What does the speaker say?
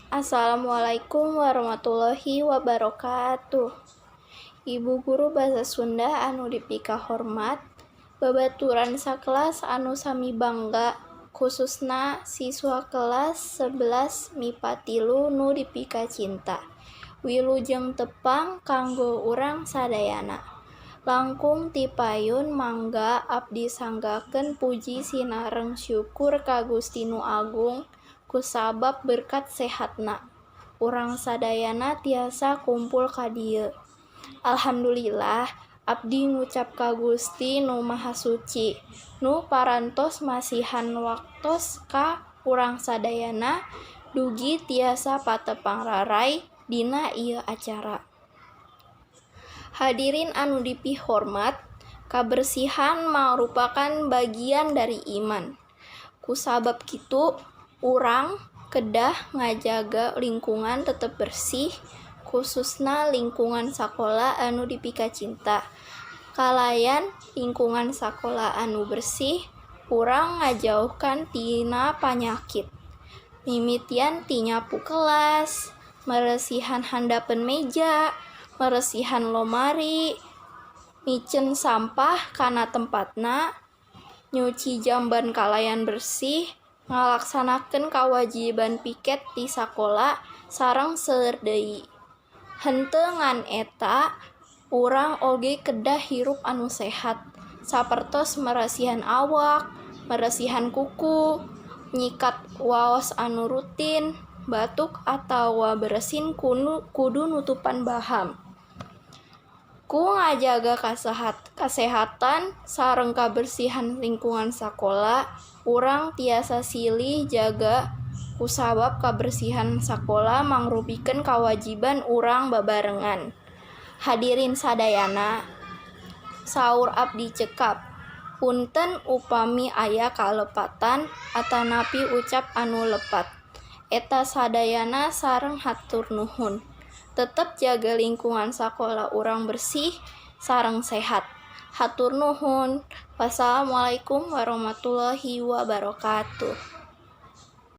Assalamualaikum warahmatullahi wabarakatuh. Ibu guru basa Sunda anu dipika hormat, babaturan sakelas anu sami bangga, khususna siswa kelas 11 MIPA 3 nu dipika cinta. Wilujeng tepang kanggo urang sadayana. Langkung ti payun mangga abdi sanggakeun puji sinareng syukur ka Gusti Nu Agung kusabab berkat sehatna. Urang sadayana tiasa kumpul ka dieu. Alhamdulillah, abdi ngucap ka Gusti Nu Maha Suci, nu parantos masihan waktos ka urang sadayana dugi tiasa patepang rarai dina ieu acara. Hadirin anu dipihormat, kabersihan merupakan bagian dari iman. Kusabab kitu, urang kedah ngajaga lingkungan tetep bersih, khususna lingkungan sakola anu dipika cinta. Kalayan lingkungan sakola anu bersih, urang ngajauhkan tina panyakit. Mimitian ti nyapu kelas, meresihan handapeun meja, meresihan lomari, micen sampah kana tempatna, nyuci jamban kalayan bersih, ngalaksanakeun kawajiban piket di sakola sareng seueur deui. Henteu ngan eta, urang oge kedah hirup anu sehat, sapertos meresihan awak, meresihan kuku, nyikat waos anu rutin, batuk atawa bersin kudu nutupan baham. Ku ngajaga kasehatan sareng kabersihan lingkungan sakola, urang tiasa silih jaga kusabab kabersihan sakola mangrupikeun kawajiban urang babarengan. Hadirin sadayana, saur abdi cekap, punten upami aya kalepatan atanapi ucap anu lepat. Eta sadayana sareng hatur nuhun. Tetep jaga lingkungan sakola urang bersih sareng sehat. Hatur nuhun. Wassalamualaikum warahmatullahi wabarakatuh.